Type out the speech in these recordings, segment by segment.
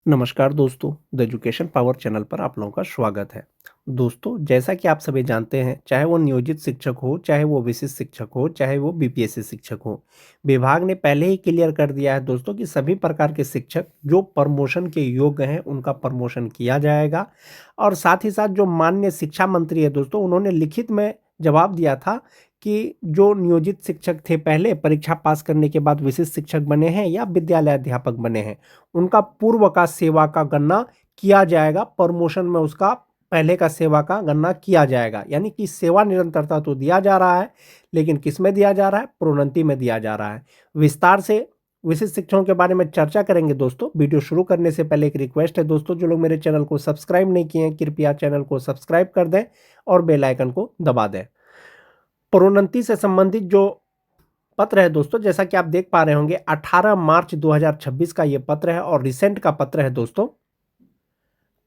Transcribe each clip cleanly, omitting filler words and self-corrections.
नमस्कार दोस्तों, the education power channel पर आप लोगों का स्वागत है। दोस्तों, जैसा कि आप सभी जानते हैं, चाहे वो नियोजित शिक्षक हो, चाहे वो विशिष्ट शिक्षक हो, चाहे वो बीपीएससी शिक्षक हो, विभाग ने पहले ही क्लियर कर दिया है दोस्तों कि सभी प्रकार के शिक्षक जो प्रमोशन के योग्य हैं, उनका प्रमोशन किया जाएगा। और साथ ही साथ जो माननीय शिक्षा मंत्री है दोस्तों, उन्होंने लिखित में जवाब दिया था कि जो नियोजित शिक्षक थे पहले परीक्षा पास करने के बाद विशिष्ट शिक्षक बने हैं या विद्यालय अध्यापक बने हैं, उनका पूर्व का सेवा का गणना किया जाएगा। प्रमोशन में उसका पहले का सेवा का गणना किया जाएगा। यानी कि सेवा निरंतरता तो दिया जा रहा है, लेकिन किस में दिया जा रहा है? प्रोन्नति में दिया जा रहा है। विस्तार से विशिष्ट शिक्षकों के बारे में चर्चा करेंगे दोस्तों। वीडियो शुरू करने से पहले एक रिक्वेस्ट है दोस्तों, जो लोग मेरे चैनल को सब्सक्राइब नहीं किए हैं, कृपया चैनल को सब्सक्राइब कर दें और बेल आइकन को दबा दें। प्रोन्नति से संबंधित जो पत्र है दोस्तों, जैसा कि आप देख पा रहे होंगे, 18 मार्च 2026 का ये पत्र है और रिसेंट का पत्र है दोस्तों।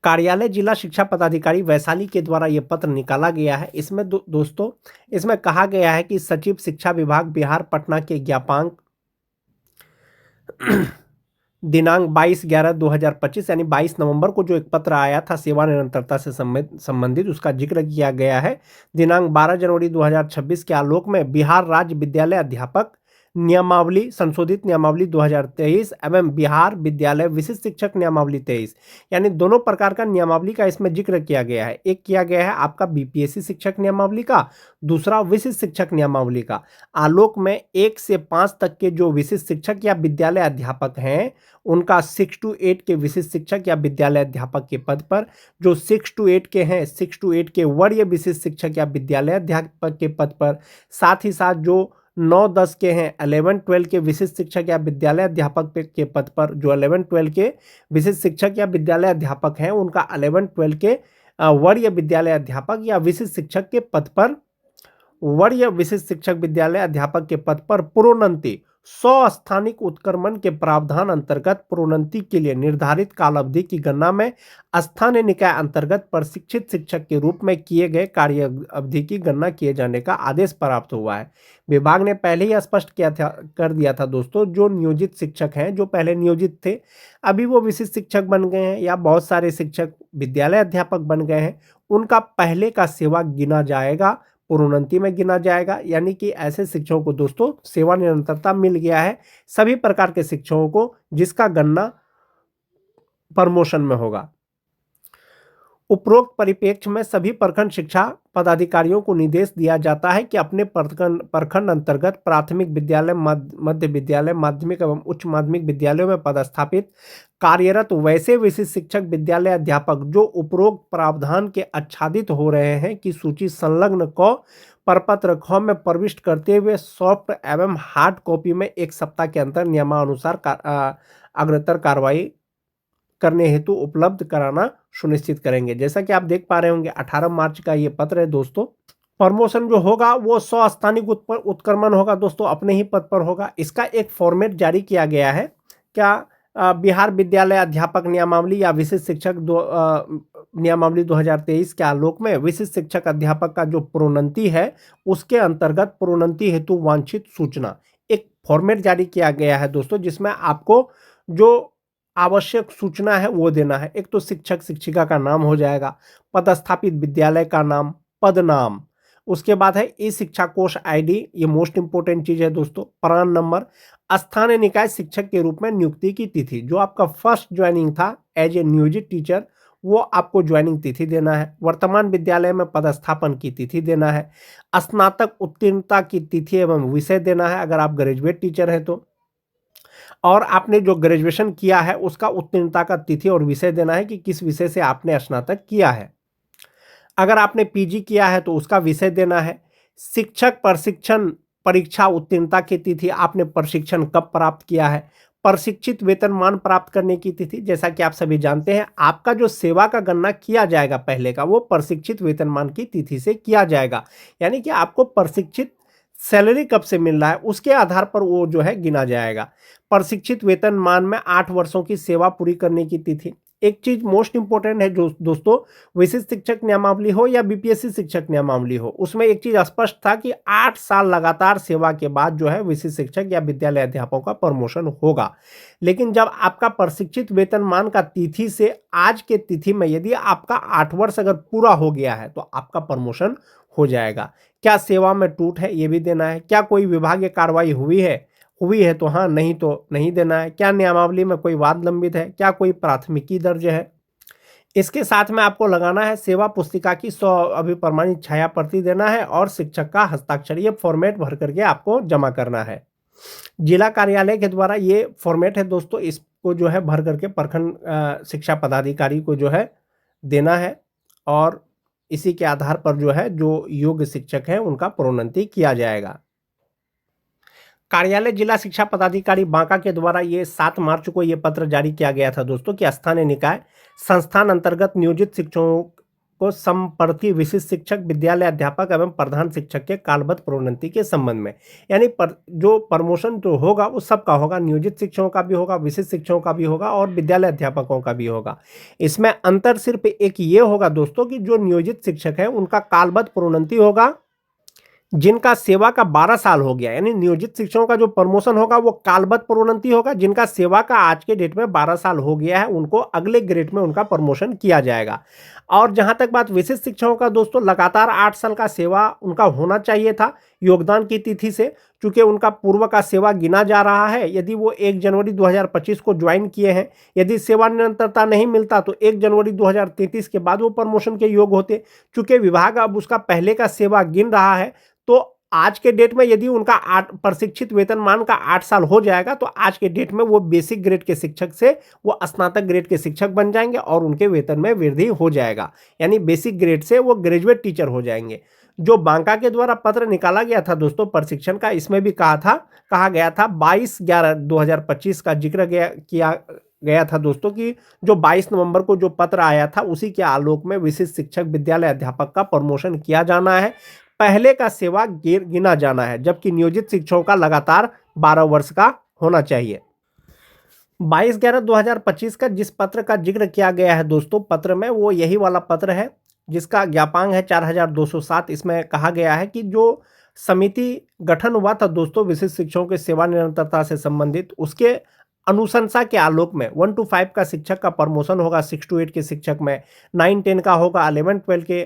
कार्यालय जिला शिक्षा पदाधिकारी वैशाली के द्वारा ये पत्र निकाला गया है। इसमें दोस्तों इसमें कहा गया है कि सचिव शिक्षा विभाग बिहार पटना के ज्ञापांक दिनांक 22/11/2025 यानी 22 नवंबर को जो एक पत्र आया था सेवा निरंतरता से संबंधित, उसका जिक्र किया गया है। दिनांक 12 जनवरी 2026 के आलोक में बिहार राज्य विद्यालय अध्यापक नियमावली संशोधित नियमावली 2023 एवं बिहार विद्यालय विशिष्ट शिक्षक नियमावली 23, यानी दोनों प्रकार का नियमावली का इसमें जिक्र किया गया है। एक किया गया है आपका बीपीएससी शिक्षक नियमावली का, दूसरा विशिष्ट शिक्षक नियमावली का। आलोक में 1 से 5 तक के जो विशिष्ट शिक्षक या विद्यालय अध्यापक हैं, उनका 6 to 8 के विशिष्ट शिक्षक या विद्यालय अध्यापक के पद पर, जो 6 to 8 के हैं, 6 to 8 के वरीय विशिष्ट शिक्षक या विद्यालय अध्यापक के पद पर, साथ ही साथ जो 9-10 के हैं 11-12 के विशिष्ट शिक्षक या विद्यालय अध्यापक के पद पर, जो 11-12 के विशिष्ट शिक्षक या विद्यालय अध्यापक हैं, उनका 11-12 के वरीय विद्यालय अध्यापक या विशिष्ट शिक्षक के पद पर, वरीय विशिष्ट शिक्षक विद्यालय अध्यापक के पद पर प्रोन्नति 100 स्थानिक उत्क्रमण के प्रावधान अंतर्गत प्रोन्नति के लिए निर्धारित काल अवधि की गणना में स्थानीय निकाय अंतर्गत प्रशिक्षित शिक्षक के रूप में किए गए कार्य अवधि की गणना किए जाने का आदेश प्राप्त हुआ है। विभाग ने पहले ही स्पष्ट कर दिया था दोस्तों, जो नियोजित शिक्षक हैं, जो पहले नियोजित थे, अभी वो विशिष्ट शिक्षक बन गए हैं या बहुत सारे शिक्षक विद्यालय अध्यापक बन गए हैं, उनका पहले का सेवा गिना जाएगा, प्रोन्नति में गिना जाएगा। यानी कि ऐसे शिक्षकों को दोस्तों सेवा निरंतरता मिल गया है, सभी प्रकार के शिक्षकों को, जिसका गणना प्रमोशन में होगा। उपरोक्त परिप्रेक्ष्य में सभी प्रखंड शिक्षा पदाधिकारियों को निर्देश दिया जाता है कि अपने प्रखंड अंतर्गत प्राथमिक विद्यालय, मध्य विद्यालय, माध्यमिक एवं उच्च माध्यमिक विद्यालयों में पदस्थापित कार्यरत वैसे विशिष्ट शिक्षक विद्यालय अध्यापक जो उपरोक्त प्रावधान के आच्छादित हो रहे हैं की सूची संलग्न क प्रपत्र ख में प्रविष्ट करते हुए सॉफ्ट एवं हार्ड कॉपी में 1 सप्ताह के अंतर नियमानुसार अग्रतर कार्रवाई करने हेतु उपलब्ध कराना सुनिश्चित करेंगे। जैसा कि आप देख पा रहे होंगे, 18 मार्च का ये पत्र है दोस्तों। प्रमोशन जो होगा वो 100 स्थानिक उत्क्रमण होगा दोस्तों, अपने ही पद पर होगा। इसका एक फॉर्मेट जारी किया गया है। क्या बिहार विद्यालय अध्यापक नियमावली या विशिष्ट शिक्षक नियमावली 2023 के आलोक में विशिष्ट शिक्षक अध्यापक का जो प्रोन्नति है, उसके अंतर्गत प्रोन्नति हेतु वांछित सूचना, एक फॉर्मेट जारी किया गया है दोस्तों, जिसमें आपको जो आवश्यक सूचना है वो देना है। एक तो शिक्षक शिक्षिका का नाम हो जाएगा, पदस्थापित विद्यालय का नाम, पद नाम, उसके बाद है ई शिक्षा कोष आईडी, ये मोस्ट इंपोर्टेंट चीज है दोस्तों, प्रान नंबर, स्थानीय निकाय शिक्षक के रूप में नियुक्ति की तिथि, जो आपका फर्स्ट ज्वाइनिंग था एज ए नियोजित टीचर, वो आपको ज्वाइनिंग तिथि देना है। वर्तमान विद्यालय में पदस्थापन की तिथि देना है। स्नातक उत्तीर्णता की तिथि एवं विषय देना है अगर आप ग्रेजुएट टीचर हैं तो, और आपने जो ग्रेजुएशन किया है उसका उत्तीर्णता का तिथि और विषय देना है कि किस विषय से आपने स्नातक किया है। अगर आपने पीजी किया है तो उसका विषय देना है। शिक्षक प्रशिक्षण परीक्षा उत्तीर्णता की तिथि, आपने प्रशिक्षण कब प्राप्त किया है। प्रशिक्षित वेतनमान प्राप्त करने की तिथि, जैसा कि आप सभी जानते हैं, आपका जो सेवा का गणना किया जाएगा पहले का, वो प्रशिक्षित वेतनमान की तिथि से किया जाएगा। यानी कि आपको प्रशिक्षित सैलरी कब से मिल रहा है उसके आधार पर वो जो है गिना जाएगा। प्रशिक्षित वेतनमान में 8 वर्षों की सेवा पूरी करने की तिथि, एक चीज मोस्ट इंपॉर्टेंट है जो दोस्तों, विशिष्ट शिक्षक नियमावली हो या बीपीएससी शिक्षक नियमावली हो, उसमें एक चीज स्पष्ट था कि 8 साल लगातार सेवा के बाद जो है विशिष्ट शिक्षक या विद्यालय अध्यापकों का प्रमोशन होगा। लेकिन जब आपका प्रशिक्षित वेतनमान का तिथि से आज के तिथि में यदि आपका 8 वर्ष अगर पूरा हो गया है तो आपका प्रमोशन हो जाएगा। क्या सेवा में टूट है, ये भी देना है। क्या कोई विभागीय कार्रवाई हुई है तो हाँ, नहीं तो नहीं देना है। क्या नियमावली में कोई वाद लंबित है, क्या कोई प्राथमिकी दर्ज है। इसके साथ में आपको लगाना है सेवा पुस्तिका की 100 अभिप्रमाणित छाया प्रति देना है और शिक्षक का हस्ताक्षर, ये फॉर्मेट भर करके आपको जमा करना है। जिला कार्यालय के द्वारा ये फॉर्मेट है दोस्तों, इसको जो है भर करके प्रखंड शिक्षा पदाधिकारी को जो है देना है और इसी के आधार पर जो है जो योग्य शिक्षक है उनका प्रोन्नति किया जाएगा। कार्यालय जिला शिक्षा पदाधिकारी बांका के द्वारा ये 7 मार्च को ये पत्र जारी किया गया था दोस्तों कि स्थानीय निकाय संस्थान अंतर्गत नियोजित शिक्षकों को समप्रति विशिष्ट शिक्षक, विद्यालय अध्यापक एवं प्रधान शिक्षक के कालबद्ध प्रोन्नति के संबंध में, यानी जो प्रमोशन जो होगा वो सबका होगा, नियोजित शिक्षकों का भी होगा, विशिष्ट शिक्षकों का भी होगा और विद्यालय अध्यापकों का भी होगा। इसमें अंतर सिर्फ एक ये होगा दोस्तों कि जो नियोजित शिक्षक है उनका कालबद्ध प्रोन्नति होगा जिनका सेवा का 12 साल हो गया, यानी नियोजित शिक्षकों का जो प्रमोशन होगा वो कालबद्ध प्रोन्नति होगा। जिनका सेवा का आज के डेट में 12 साल हो गया है उनको अगले ग्रेड में उनका प्रमोशन किया जाएगा। और जहां तक बात विशिष्ट शिक्षकों का दोस्तों, लगातार 8 साल का सेवा उनका होना चाहिए था योगदान की तिथि से, चूंकि उनका पूर्व का सेवा गिना जा रहा है। यदि वो 1 जनवरी 2025 को ज्वाइन किए हैं, यदि सेवा निरंतरता नहीं मिलता तो 1 जनवरी 2033 के बाद वो प्रमोशन के योग्य होते। चूंकि विभाग अब उसका पहले का सेवा गिन रहा है तो आज के डेट में यदि उनका प्रशिक्षित वेतनमान का 8 साल हो जाएगा तो आज के डेट में वो बेसिक ग्रेड के शिक्षक से वो स्नातक ग्रेड के शिक्षक बन जाएंगे और उनके वेतन में वृद्धि हो जाएगा, यानी बेसिक ग्रेड से वो ग्रेजुएट टीचर हो जाएंगे। जो बांका के द्वारा पत्र निकाला गया था दोस्तों प्रशिक्षण का, इसमें भी कहा गया था 22/11/2025 का जिक्र किया गया था दोस्तों कि जो 22 नवंबर को जो पत्र आया था उसी के आलोक में विशिष्ट शिक्षक, विद्यालय अध्यापक का प्रमोशन किया जाना है, पहले का सेवा गिना जाना है, जबकि नियोजित शिक्षकों का लगातार 12 वर्ष का होना चाहिए। 22/11/2025 का जिस पत्र का जिक्र किया गया है दोस्तों पत्र में, वो यही वाला पत्र है जिसका ज्ञापांक है 4207। इसमें कहा गया है कि जो समिति गठन हुआ था दोस्तों विशिष्ट शिक्षकों के सेवा निरंतरता से संबंधित, उसके अनुशंसा के आलोक में 1 to 5 का शिक्षक का प्रमोशन होगा 6 to 8 के शिक्षक में, 9-10 का होगा 11-12 के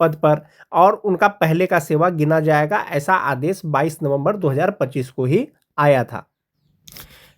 पद पर और उनका पहले का सेवा गिना जाएगा। ऐसा आदेश 22 नवंबर 2025 को ही आया था।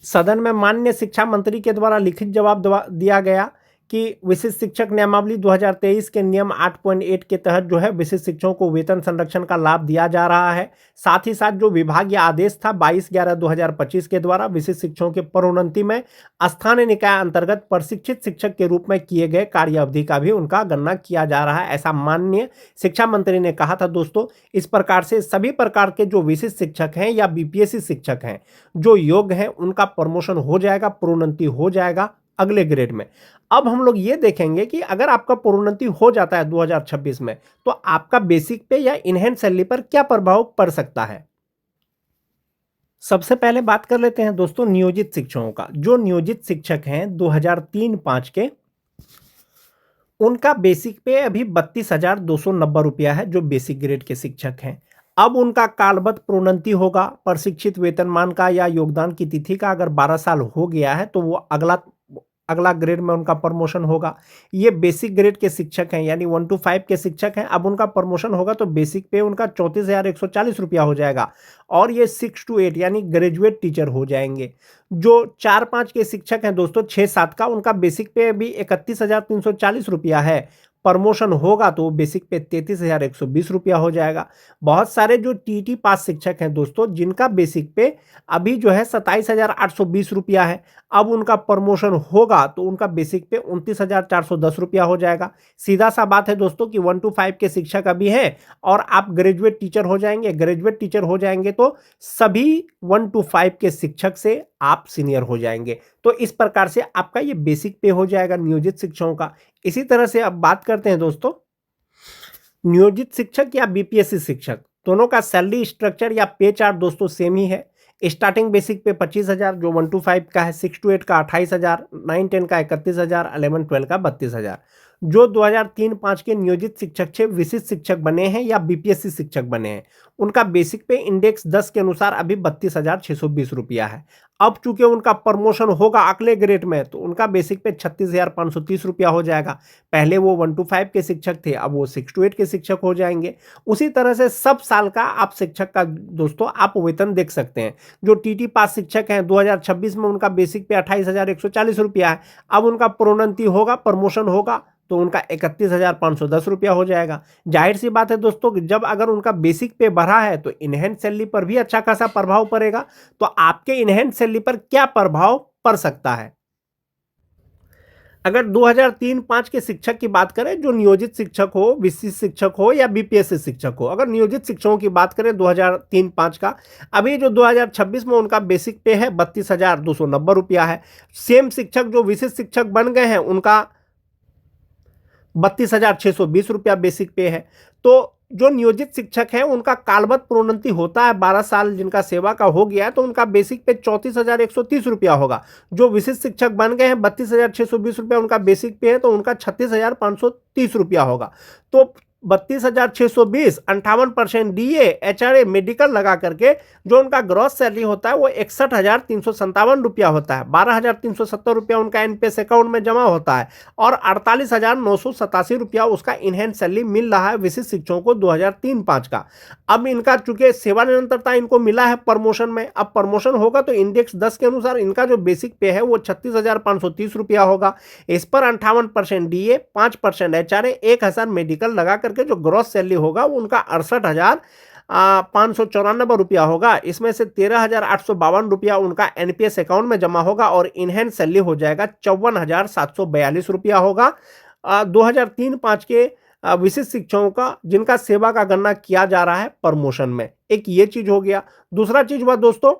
सदन में माननीय शिक्षा मंत्री के द्वारा लिखित जवाब दिया गया कि विशिष्ट शिक्षक नियमावली 2023 के नियम 8.8 के तहत जो है विशिष्ट शिक्षकों को वेतन संरक्षण का लाभ दिया जा रहा है। साथ ही साथ जो विभागीय आदेश था 22/11/2025 के द्वारा विशिष्ट शिक्षकों के प्रोन्नति में स्थानीय निकाय अंतर्गत प्रशिक्षित शिक्षक के रूप में किए गए कार्य अवधि का भी उनका गणना किया जा रहा है, ऐसा माननीय शिक्षा मंत्री ने कहा था दोस्तों। इस प्रकार से सभी प्रकार के जो विशिष्ट शिक्षक हैं या बीपीएससी शिक्षक हैं जो योग्य हैं उनका प्रमोशन हो जाएगा, प्रोन्नति हो जाएगा अगले ग्रेड में। अब हम लोग ये देखेंगे कि अगर आपका प्रोन्नति हो जाता है 2026 में तो आपका बेसिक पे या इनहेंस सैलरी पर क्या प्रभाव पड़ सकता है। सबसे पहले बात कर लेते हैं दोस्तों नियोजित शिक्षकों का। जो नियोजित शिक्षक हैं 2003-5 के, उनका बेसिक पे अभी 32,290 रुपया है जो बेसिक ग्रेड के शिक्षक हैं। अब उनका कालबद्ध प्रोन्नति होगा प्रशिक्षित वेतनमान का या योगदान की तिथि का, अगर 12 साल हो गया है तो वो अगला ग्रेड में उनका प्रमोशन होगा। ये बेसिक ग्रेड के शिक्षक हैं यानी 1 to 5 के शिक्षक हैं। अब उनका प्रमोशन होगा तो बेसिक पे उनका 34,140 रुपया हो जाएगा और ये 6 to 8 यानी ग्रेजुएट टीचर हो जाएंगे। जो 4-5 के शिक्षक हैं दोस्तों 6-7 का, उनका बेसिक पे अभी 31,340 रुपया है। प्रमोशन होगा तो बेसिक पे 33,120 रुपया हो जाएगा। बहुत सारे जो टीटी पास शिक्षक हैं दोस्तों जिनका बेसिक पे अभी जो है 27,820 रुपया है, अब उनका प्रमोशन होगा तो उनका बेसिक पे 29,410 रुपया हो जाएगा। सीधा सा बात है दोस्तों कि 1 to 5 के शिक्षक अभी हैं और आप ग्रेजुएट टीचर हो जाएंगे। ग्रेजुएट टीचर हो जाएंगे तो सभी 1 to 5 के शिक्षक से आप सीनियर हो जाएंगे। तो इस प्रकार से आपका ये बेसिक पे हो जाएगा नियोजित शिक्षकों का। इसी तरह से अब बात करते हैं दोस्तों नियोजित शिक्षक या बीपीएससी शिक्षक, दोनों का सैलरी स्ट्रक्चर या पे चार्ट दोस्तों सेम ही है। स्टार्टिंग बेसिक पे 25,000, जो 1 to 5 का है, 6 to 8 का 28,000, 9 10 का 31,000, 11 12 का 32,000। जो 2003-5 के नियोजित शिक्षक थे, विशिष्ट शिक्षक बने हैं या बीपीएससी शिक्षक बने हैं, उनका बेसिक पे इंडेक्स 10 के अनुसार अभी 32,620 रुपया है। अब चूंकि उनका प्रमोशन होगा अगले ग्रेड में, तो उनका बेसिक पे 36,530 रुपया हो जाएगा। पहले वो 1 to 5 के शिक्षक थे, अब वो 6 to 8 के शिक्षक हो जाएंगे। उसी तरह से सब साल का आप शिक्षक का दोस्तों आप वेतन देख सकते हैं। जो टीटी पास शिक्षक हैं 2026 में उनका बेसिक पे 28,140 रुपया है। अब उनका प्रोन्नति होगा, प्रमोशन होगा, तो उनका 31,510 रुपया हो जाएगा। जाहिर सी बात है दोस्तों कि जब अगर उनका बेसिक पे बढ़ा है तो इनहेंस सैलरी पर भी अच्छा खासा प्रभाव पड़ेगा। तो आपके इनहेंस सैलरी पर क्या प्रभाव पड़ सकता है? अगर 2003-5 के शिक्षक की बात करें, जो नियोजित शिक्षक हो, विशिष्ट शिक्षक हो या बीपीएससी शिक्षक हो, अगर नियोजित शिक्षकों की बात करें 2003-5 का, अभी जो 2026 में उनका बेसिक पे है 32,290 रुपया है। सेम शिक्षक जो विशिष्ट शिक्षक बन गए हैं उनका 32,620 रुपया बेसिक पे है। तो जो नियोजित शिक्षक है उनका कालबद्ध प्रोन्नति होता है, 12 साल जिनका सेवा का हो गया है, तो उनका बेसिक पे 34,130 रुपया होगा। जो विशिष्ट शिक्षक बन गए हैं 32,620 रुपया उनका बेसिक पे है, तो उनका 36,530 रुपया होगा। तो 32,620, 58% डीए, एचआरए, मेडिकल लगा करके जो उनका ग्रॉस सैलरी होता है वो 61,357 रुपया होता है। 12,370 रुपया उनका एनपीएस अकाउंट में जमा होता है और 48,987 रुपया उसका इनहेंस सैलरी मिल रहा है विशिष्ट शिक्षकों को 2003-5 का। अब इनका चूंकि सेवानिरंतरता इनको मिला है प्रमोशन में, अब प्रमोशन होगा तो इंडेक्स 10 के अनुसार इनका जो बेसिक पे है वो 36,530 रुपया होगा। इस पर 58% डीए, 5% एचआरए, 1,000 मेडिकल लगा करके जो ग्रॉस सैलरी होगा वो उनका 68,594 रुपया होगा। इसमें से 13,852 रुपया उनका एनपीएस अकाउंट में जमा होगा और इनहेंस सैलरी हो जाएगा 54,742 रुपया होगा। 2003-5 के विशिष्ट शिक्षकों का जिनका सेवा का गणना किया जा रहा है प्रमोशन में। एक ये चीज हो गया। दूसरा चीज हुआ दोस्तों,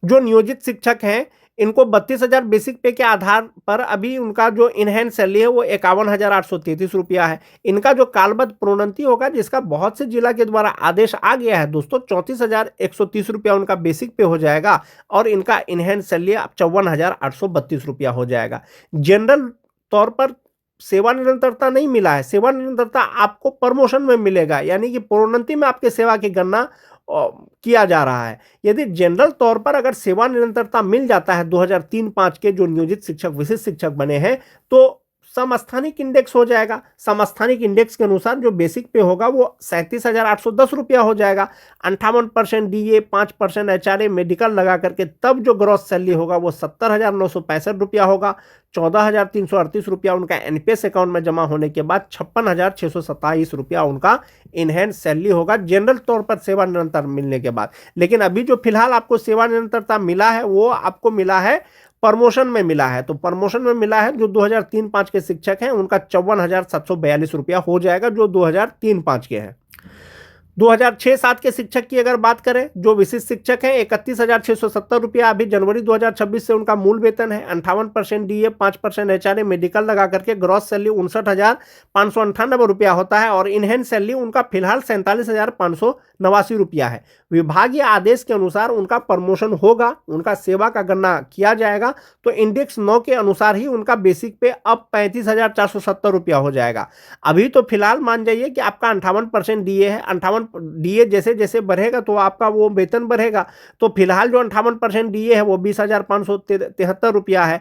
जो नियोजित शिक्षक हैं इनको 32,000 बेसिक पे के आधार पर अभी उनका जो इनहेंस सैलरी है वो 51,833 रुपया है। इनका जो कालबद्ध प्रोन्नति होगा, जिसका बहुत से जिला के द्वारा आदेश आ गया है दोस्तों, 34,130 रुपया उनका बेसिक पे हो जाएगा और इनका इनहेंस सैलरी 54,832 रुपया हो जाएगा। जनरल तौर पर सेवा निरंतरता नहीं मिला है, सेवा निरंतरता आपको प्रमोशन में मिलेगा, यानी कि प्रोन्नति में आपके सेवा की गणना किया जा रहा है। यदि जनरल तौर पर अगर सेवा निरंतरता मिल जाता है 2003-5 के जो नियोजित शिक्षक विशिष्ट शिक्षक बने हैं, तो समस्थानिक इंडेक्स हो जाएगा। समस्थानिक इंडेक्स के अनुसार जो बेसिक पे होगा वो 37,810 रुपया हो जाएगा। 58% डीए, 5% एचआरए, मेडिकल लगा करके तब जो ग्रॉस सैलरी होगा वो 70,965 रुपया होगा। 14,338 रुपया उनका एनपीएस अकाउंट में जमा होने के बाद 56,627 रुपया उनका इनहेंस सैलरी होगा जनरल तौर पर सेवा निरंतर मिलने के बाद। लेकिन अभी जो फिलहाल आपको सेवा निरंतरता मिला है वो आपको मिला है प्रमोशन में मिला है। तो प्रमोशन में मिला है जो 2003-5 के शिक्षक हैं उनका 54,742 रुपया हो जाएगा, जो 2003-5 के हैं। 2006-7 के शिक्षक की अगर बात करें, जो विशिष्ट शिक्षक हैं 31,670 रुपया अभी जनवरी 2026 से उनका मूल वेतन है। 58% डीए, 5% एचआरए, मेडिकल लगा करके ग्रॉस सैलरी 59,598 रुपया होता है और इनहेंस सैलरी उनका फिलहाल 47,589 रुपया है। विभागीय आदेश के अनुसार उनका प्रमोशन होगा, उनका सेवा का गणना किया जाएगा, तो इंडेक्स 9 के अनुसार ही उनका बेसिक पे अब 35,470 रुपया हो जाएगा। अभी तो फिलहाल मान जाइए कि आपका 58% डीए है। 58 डीए जैसे जैसे बढ़ेगा तो आपका वो वेतन बढ़ेगा। तो फिलहाल जो 58% डीए है वो 20,573 रुपया है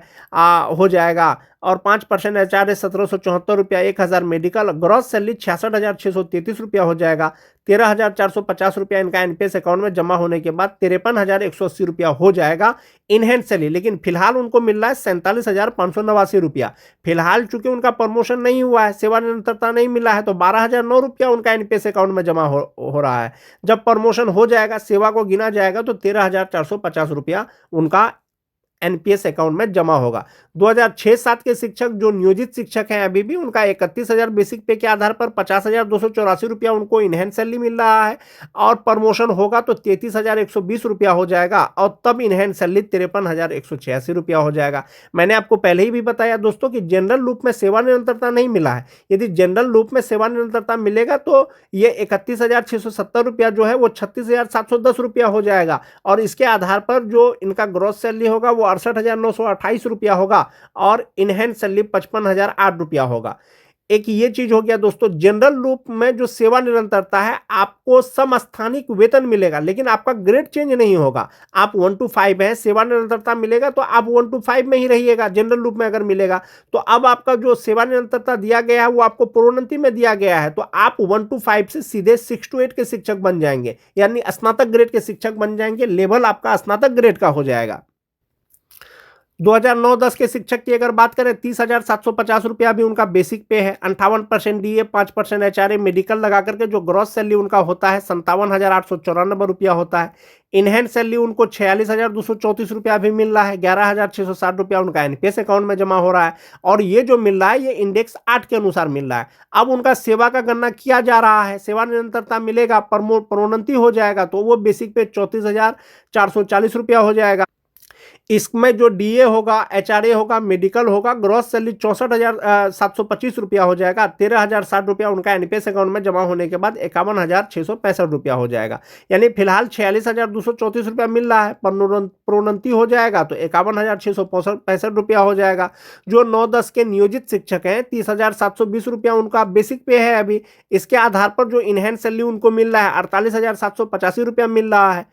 हो जाएगा और 5% एचआरए 1,774 रुपया, 1,000 मेडिकल, ग्रॉस सैलरी 66,633 रुपया हो जाएगा। 13,450 रुपया इनका एनपीएस अकाउंट में जमा होने के बाद 53,180 रुपया हो जाएगा इनहेंस सैलरी। लेकिन फिलहाल उनको मिल रहा है 47,589 रुपया। फिलहाल चूंकि उनका प्रमोशन नहीं हुआ है, सेवा निरंतरता नहीं मिला है, तो 12,009 रुपया उनका एनपीएस अकाउंट में जमा हो रहा है। जब प्रमोशन हो जाएगा, सेवा को गिना जाएगा, तो 13,450 रुपया उनका एनपीएस अकाउंट में जमा होगा। 2006-7 के शिक्षक जो नियोजित शिक्षक हैं अभी भी, उनका 31,000 बेसिक पे के आधार पर 50,284 रुपया उनको इनहेंस सैलरी मिल रहा है, और प्रमोशन होगा तो 33,120 रुपया हो जाएगा, और तब इनहेंस सैलरी 53,186 रुपया हो जाएगा। मैंने आपको पहले ही भी बताया दोस्तों कि जनरल लूप में सेवा निरंतरता नहीं मिला है। यदि जनरल लूप में सेवा निरंतरता मिलेगा तो ये 31,670 रुपया जो है वो 36,710 रुपया हो जाएगा, और इसके आधार पर जो इनका ग्रॉस सैलरी होगा वो 68,928 रुपया होगा, और इनहेंस सैलरी 55,008 रुपया होगा। एक ये चीज हो गया दोस्तों, जनरल लूप में जो सेवा निरंतरता है आपको समस्थानिक वेतन मिलेगा, लेकिन आपका ग्रेड चेंज नहीं होगा। आप 1 to 5 है, सेवा निरंतरता मिलेगा तो आप 1 to 5 में ही रहिएगा। जनरल लूप में अगर मिलेगा तो अब आपका जो सेवा निरंतरता दिया गया है वो आपको प्रोन्नति में दिया गया है, तो आप 1 to 5 से सीधे 6 to 8 के शिक्षक बन जाएंगे, यानी स्नातक ग्रेड के शिक्षक बन जाएंगे। लेवल आपका स्नातक ग्रेड का हो जाएगा। 2009-10 के शिक्षक की अगर बात करें, 30,750 रुपया भी उनका बेसिक पे है। 58% डीए, 5% एचआरए, मेडिकल लगा करके जो ग्रॉस सैलरी उनका होता है 57,894 रुपया होता है। इनहेंस सैलरी उनको 46,234 रुपया भी मिल रहा है। 11,660 रुपया उनका एनपीएस अकाउंट में जमा हो रहा है, और ये जो मिल रहा है ये इंडेक्स 8 के अनुसार मिल रहा है। अब उनका सेवा का गणना किया जा रहा है, सेवा निरंतरता मिलेगा, प्रोन्नति हो जाएगा तो वो बेसिक पे 34,440 रुपया हो जाएगा। इसमें जो डीए होगा, एचआरए होगा, मेडिकल होगा, ग्रॉस सैलरी 64,725 रुपया हो जाएगा। 13,060 रुपया उनका एनपीएस अकाउंट में जमा होने के बाद 51,665 रुपया हो जाएगा। यानी फिलहाल 46,234 रुपया मिल रहा है, प्रोन्नति हो जाएगा तो 51,665 रुपया हो जाएगा। जो 9-10 के नियोजित शिक्षक हैं, 30,720 रुपया उनका बेसिक पे है अभी। इसके आधार पर जो इनहेंस सैलरी उनको मिल रहा है 48,785 रुपया मिल रहा है।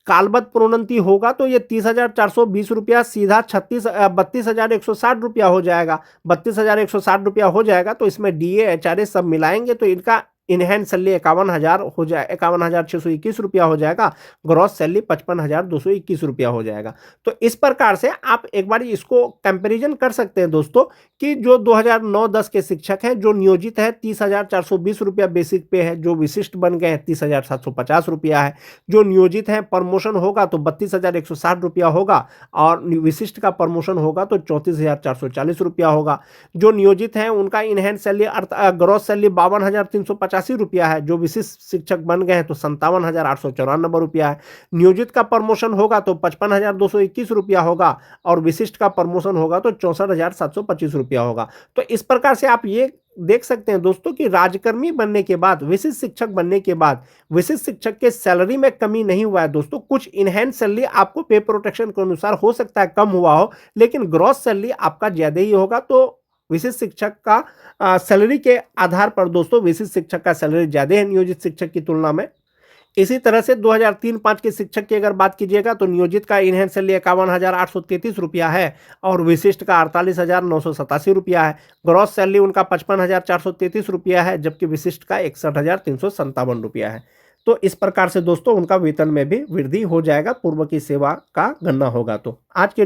कालबद्ध प्रोन्नति होगा तो ये 30,420 रुपया सीधा 32,160 रुपया हो जाएगा। 32,160 रुपया हो जाएगा तो इसमें डीए एचआरए सब मिलाएंगे तो इनका इनहेंस सैलरी 51,000 हो जाए, 51,621 रुपया हो जाएगा। ग्रॉस सैलरी 55,221 रुपया हो जाएगा। तो इस प्रकार से आप एक बार इसको कंपैरिजन कर सकते हैं दोस्तों कि जो 2009-10 के शिक्षक हैं जो नियोजित है 30,420 रुपया बेसिक पे है, जो विशिष्ट बन गए हैं 30,750 रुपया है। जो नियोजित है प्रमोशन होगा तो 32,160 रुपया होगा, और विशिष्ट का प्रमोशन होगा तो 34,440 रुपया होगा। जो नियोजित हैं उनका इनहेंस सैलरी ग्रॉस सैलरी 52,350 रुपया है। जो विशिष्ट शिक्षक बन गए हैं तो 57,894 रुपया है। नियोजित का प्रमोशन होगा तो 55,221 रुपया होगा, और विशिष्ट का प्रमोशन होगा तो 64,725 रुपया होगा। तो इस प्रकार से आप ये देख सकते हैं दोस्तों कि राजकर्मी बनने के बाद, विशिष्ट शिक्षक बनने के बाद विशिष्ट शिक्षक के सैलरी में कमी नहीं हुआ है दोस्तों। कुछ इनहेंस सैलरी आपको पे प्रोटेक्शन के अनुसार हो सकता है कम हुआ हो, लेकिन ग्रॉस सैलरी आपका ज्यादा ही होगा। तो विशिष्ट शिक्षक का सैलरी के आधार पर दोस्तों विशिष्ट शिक्षक का सैलरी ज्यादा है नियोजित शिक्षक की तुलना में। इसी तरह से 2003-5 के शिक्षक की अगर बात कीजिएगा तो नियोजित का इनहेंस सैलरी 51,833 रुपया है, और विशिष्ट का 48,987 रुपया है। ग्रॉस सैलरी उनका 55,433 रुपया है, जबकि विशिष्ट का 61,357 रुपया है। तो इस प्रकार से दोस्तों उनका वेतन में भी वृद्धि हो जाएगा, पूर्व की सेवा का गणना होगा। तो आज के